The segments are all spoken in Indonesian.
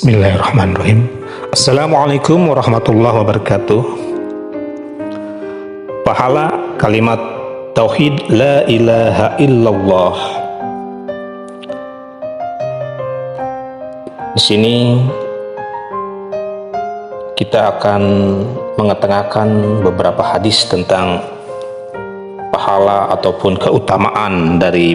Bismillahirrahmanirrahim. Assalamualaikum warahmatullahi wabarakatuh. Pahala kalimat tauhid la ilaha illallah. Di sini kita akan mengetengahkan beberapa hadis tentang pahala ataupun keutamaan dari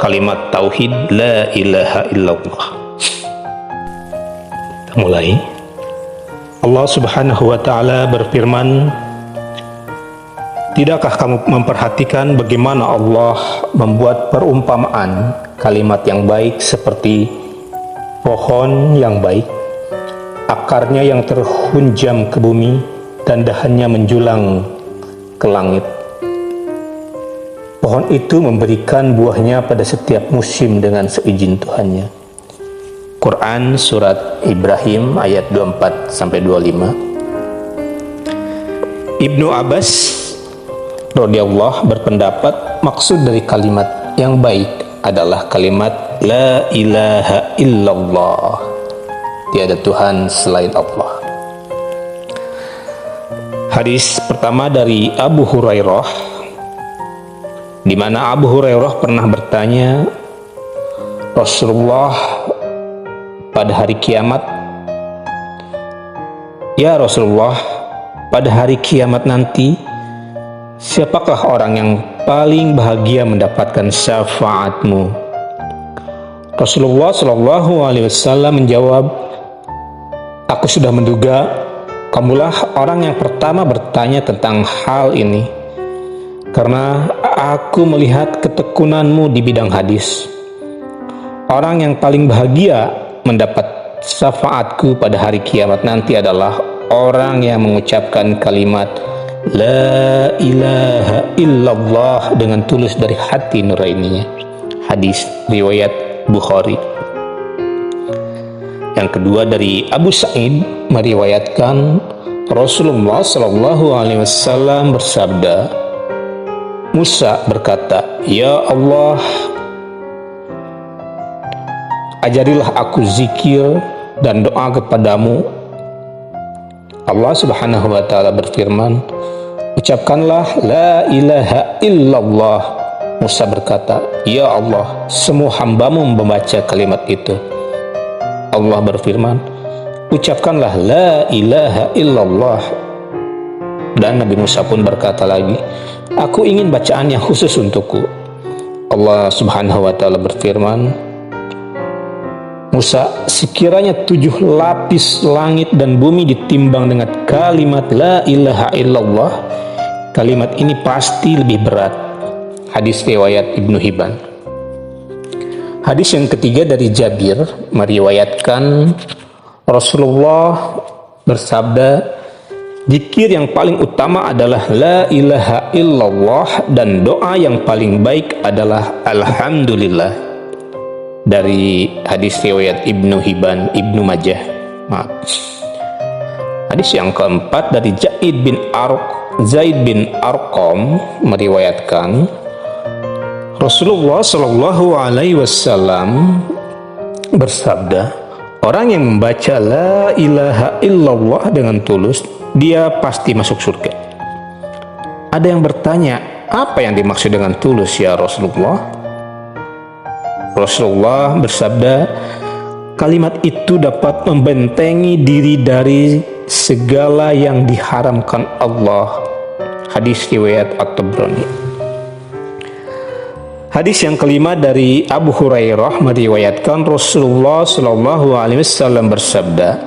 kalimat tauhid la ilaha illallah. Kita mulai. Allah Subhanahu wa taala berfirman, "Tidakkah kamu memperhatikan bagaimana Allah membuat perumpamaan kalimat yang baik seperti pohon yang baik, akarnya yang terhunjam ke bumi dan dahannya menjulang ke langit. Pohon itu memberikan buahnya pada setiap musim dengan seizin Tuhannya." Quran Surat Ibrahim ayat 24-25. Ibnu Abbas radhiyallahu berpendapat maksud dari kalimat yang baik adalah kalimat la ilaha illallah, tiada Tuhan selain Allah. Hadis pertama dari Abu Hurairah, di mana Abu Hurairah pernah bertanya, Rasulullah pada hari kiamat, "Ya Rasulullah, pada hari kiamat nanti, siapakah orang yang paling bahagia mendapatkan syafaatmu?" Rasulullah Shallallahu Alaihi Wasallam menjawab, "Aku sudah menduga kamulah orang yang pertama bertanya tentang hal ini, karena aku melihat ketekunanmu di bidang hadis. Orang yang paling bahagia mendapat syafaatku pada hari kiamat nanti adalah orang yang mengucapkan kalimat la ilaha illallah dengan tulus dari hati nuraninya." Hadis riwayat Bukhari. Yang kedua dari Abu Sa'id meriwayatkan Rasulullah Shallallahu Alaihi Wasallam bersabda, Musa berkata, "Ya Allah, ajarilah aku zikir dan doa kepadamu." Allah Subhanahu wa taala berfirman, "Ucapkanlah la ilaha illallah." Musa berkata, "Ya Allah, semua hambamu membaca kalimat itu." Allah berfirman, "Ucapkanlah la ilaha illallah." Dan Nabi Musa pun berkata lagi, "Aku ingin bacaan yang khusus untukku." Allah Subhanahu wa taala berfirman, "Musa, sekiranya 7 lapis langit dan bumi ditimbang dengan kalimat la ilaha illallah, kalimat ini pasti lebih berat." Hadis riwayat Ibnu Hibban. Hadis yang ketiga dari Jabir meriwayatkan Rasulullah bersabda, "Zikir yang paling utama adalah la ilaha illallah dan doa yang paling baik adalah alhamdulillah." Dari hadis riwayat Ibnu Hibban, Ibnu Majah. Hadis yang keempat dari Zaid bin Arqam meriwayatkan Rasulullah Shallallahu Alaihi Wasallam bersabda, "Orang yang membaca la ilaha illallah dengan tulus, dia pasti masuk surga." Ada yang bertanya, apa yang dimaksud dengan tulus ya Rasulullah? Rasulullah bersabda, kalimat itu dapat membentengi diri dari segala yang diharamkan Allah. Hadis riwayat At-Tabrani. Hadis yang kelima dari Abu Hurairah meriwayatkan Rasulullah Shallallahu Alaihi Wasallam bersabda,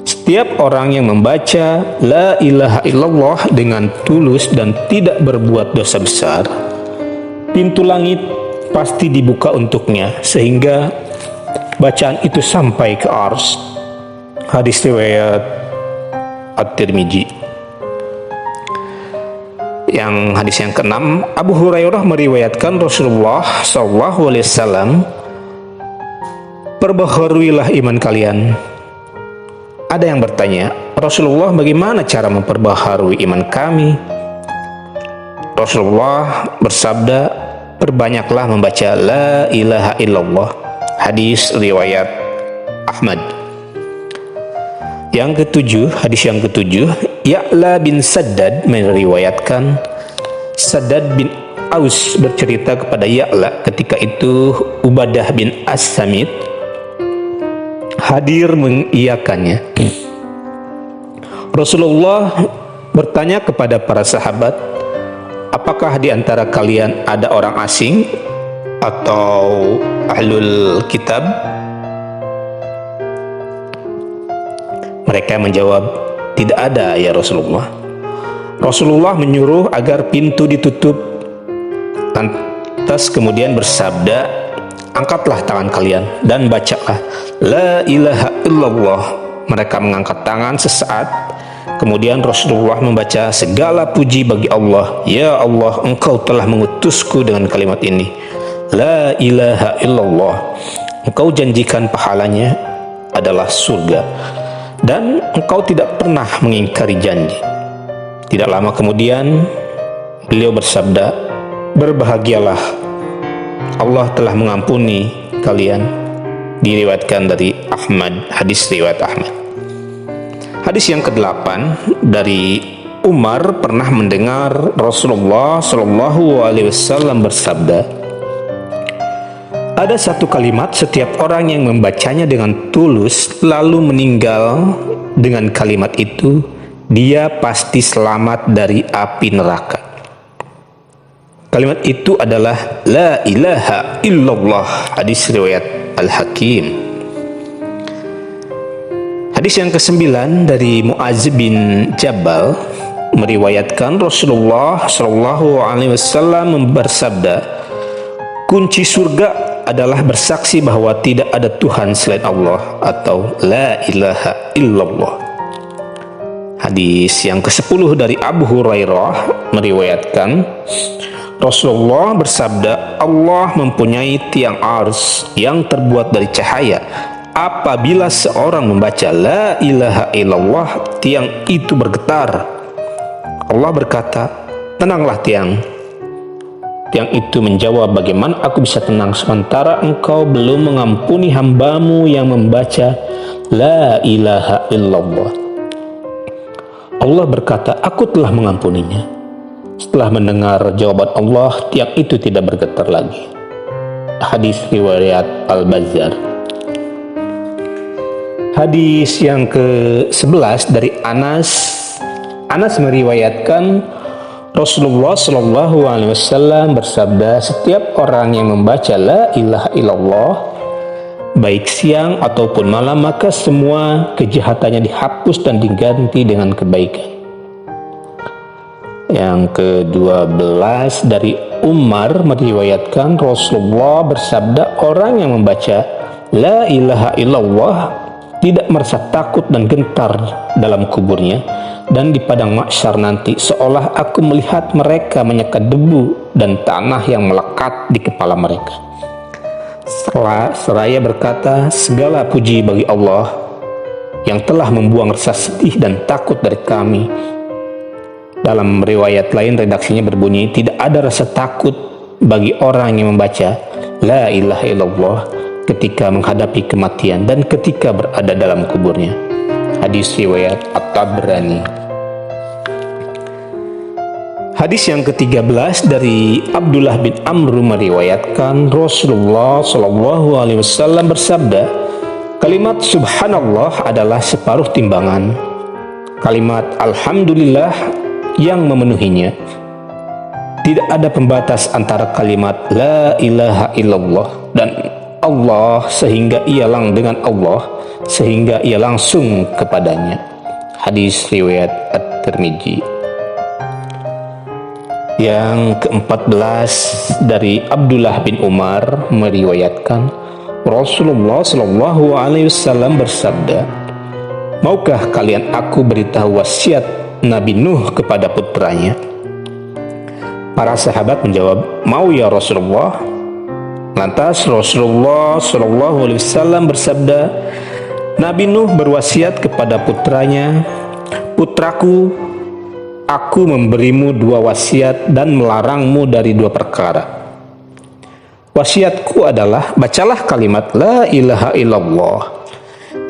"Setiap orang yang membaca la ilaha illallah dengan tulus dan tidak berbuat dosa besar, pintu langit pasti dibuka untuknya sehingga bacaan itu sampai ke ars." Hadis riwayat At-Tirmidzi. Yang hadis yang keenam, Abu Hurairah meriwayatkan Rasulullah SAW, "Perbaharuilah iman kalian." Ada yang bertanya, Rasulullah, bagaimana cara memperbaharui iman kami? Rasulullah bersabda, "Perbanyaklah membaca la ilaha illallah." Hadis riwayat Ahmad. Yang ketujuh, hadis yang ketujuh, Ya'la bin Saddad meriwayatkan, Saddad bin Aus bercerita kepada Ya'la ketika itu Ubadah bin As-Samit hadir mengiyakannya. Rasulullah bertanya kepada para sahabat, apakah di antara kalian ada orang asing atau ahlul kitab? Mereka menjawab, tidak ada ya Rasulullah. Rasulullah menyuruh agar pintu ditutup. Lantas kemudian bersabda, angkatlah tangan kalian dan bacalah La ilaha illallah. Mereka mengangkat tangan sesaat. Kemudian Rasulullah membaca, segala puji bagi Allah. Ya Allah, engkau telah mengutusku dengan kalimat ini. La ilaha illallah. Engkau janjikan pahalanya adalah surga. Dan engkau tidak pernah mengingkari janji. Tidak lama kemudian beliau bersabda, berbahagialah, Allah telah mengampuni kalian. Diriwayatkan dari Ahmad, hadis riwayat Ahmad. Hadis yang ke-8 dari Umar pernah mendengar Rasulullah Shallallahu Alaihi Wasallam bersabda, ada satu kalimat setiap orang yang membacanya dengan tulus lalu meninggal dengan kalimat itu, dia pasti selamat dari api neraka. Kalimat itu adalah La ilaha illallah. Hadis riwayat Al-Hakim. Hadis yang ke-9 dari Mu'adz bin Jabal meriwayatkan Rasulullah Shallallahu Alaihi Wasallam bersabda, kunci surga adalah bersaksi bahwa tidak ada Tuhan selain Allah atau La ilaha illallah. Hadis yang ke-10 dari Abu Hurairah meriwayatkan Rasulullah bersabda, Allah mempunyai tiang ars yang terbuat dari cahaya. Apabila seorang membaca La ilaha illallah, tiang itu bergetar. Allah berkata, tenanglah tiang. Tiang itu menjawab, bagaimana aku bisa tenang sementara engkau belum mengampuni hambamu yang membaca La ilaha illallah. Allah berkata, aku telah mengampuninya. Setelah mendengar jawaban Allah, tiang itu tidak bergetar lagi. Hadis riwayat Al-Bazzar. Hadis yang ke-11 dari Anas meriwayatkan Rasulullah Shallallahu Alaihi Wasallam bersabda, setiap orang yang membaca La ilaha illallah baik siang ataupun malam, maka semua kejahatannya dihapus dan diganti dengan kebaikan. Yang ke-12 dari Umar meriwayatkan Rasulullah bersabda, orang yang membaca La ilaha illallah tidak merasa takut dan gentar dalam kuburnya, dan di padang mahsyar nanti seolah aku melihat mereka menyekat debu dan tanah yang melekat di kepala mereka. Seraya berkata, segala puji bagi Allah yang telah membuang rasa sedih dan takut dari kami. Dalam riwayat lain redaksinya berbunyi, tidak ada rasa takut bagi orang yang membaca La ilaha illallah ketika menghadapi kematian dan ketika berada dalam kuburnya. Hadis riwayat At-Tabrani. Hadis yang ke-13 dari Abdullah bin Amr meriwayatkan Rasulullah Shallallahu Alaihi Wasallam bersabda, kalimat Subhanallah adalah separuh timbangan, kalimat Alhamdulillah yang memenuhinya. Tidak ada pembatas antara kalimat La ilaha illallah dan Allah sehingga ia dengan Allah sehingga ia langsung kepadanya. Hadis riwayat At-Tirmidzi. Yang ke-14 dari Abdullah bin Umar meriwayatkan Rasulullah Shallallahu Alaihi Wasallam bersabda, maukah kalian aku beritahu wasiat Nabi Nuh kepada putranya? Para sahabat menjawab, mau ya Rasulullah. Lantas Rasulullah Shallallahu Alaihi Wasallam bersabda, Nabi Nuh berwasiat kepada putranya, putraku, aku memberimu 2 wasiat dan melarangmu dari 2 perkara. Wasiatku adalah, bacalah kalimat La ilaha illallah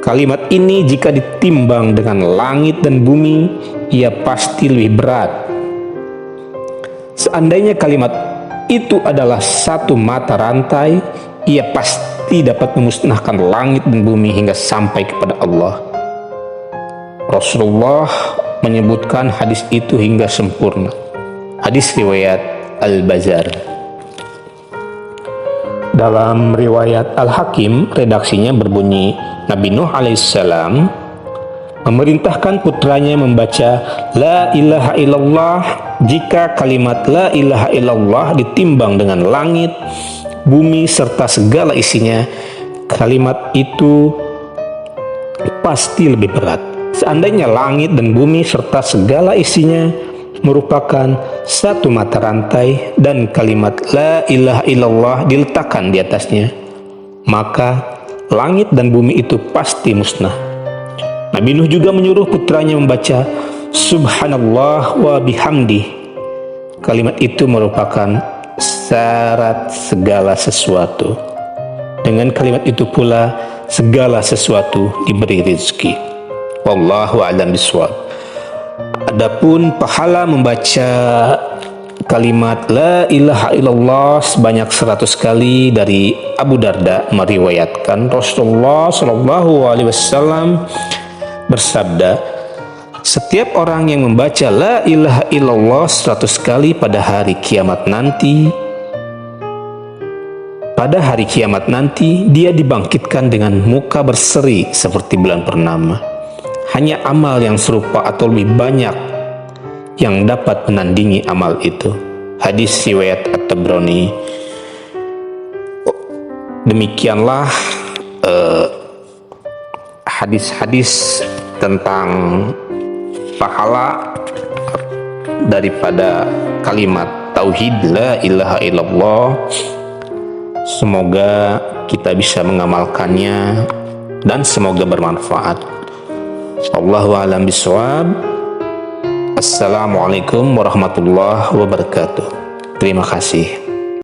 Kalimat ini jika ditimbang dengan langit dan bumi, ia pasti lebih berat. Seandainya kalimat itu adalah satu mata rantai, ia pasti dapat memusnahkan langit dan bumi hingga sampai kepada Allah. Rasulullah menyebutkan hadis itu hingga sempurna. Hadis riwayat Al-Bazar. Dalam riwayat Al-Hakim, redaksinya berbunyi, Nabi Nuh alaihissalam memerintahkan putranya membaca La ilaha illallah. Jika kalimat La ilaha illallah ditimbang dengan langit, bumi serta segala isinya, kalimat itu pasti lebih berat. Seandainya langit dan bumi serta segala isinya merupakan satu mata rantai dan kalimat La ilaha illallah diletakkan di atasnya, maka langit dan bumi itu pasti musnah. Nabi Nuh juga menyuruh putranya membaca Subhanallah wa bihamdih. Kalimat itu merupakan syarat segala sesuatu. Dengan kalimat itu pula segala sesuatu diberi rezeki. Wallahu a'lam bishawab. Adapun pahala membaca kalimat La ilaha illallah sebanyak 100 kali dari Abu Darda meriwayatkan Rasulullah Shallallahu Alaihi Wasallam bersabda, setiap orang yang membaca La ilaha illallah 100 kali pada hari kiamat nanti, dia dibangkitkan dengan muka berseri seperti bulan purnama. Hanya amal yang serupa atau lebih banyak yang dapat menandingi amal itu. Hadis riwayat At-Tabrani. Demikianlah hadis-hadis tentang pahala daripada kalimat tauhid La ilaha illallah. Semoga kita bisa mengamalkannya dan semoga bermanfaat. Wallahu a'lam bishawab. Assalamualaikum warahmatullahi wabarakatuh. Terima kasih.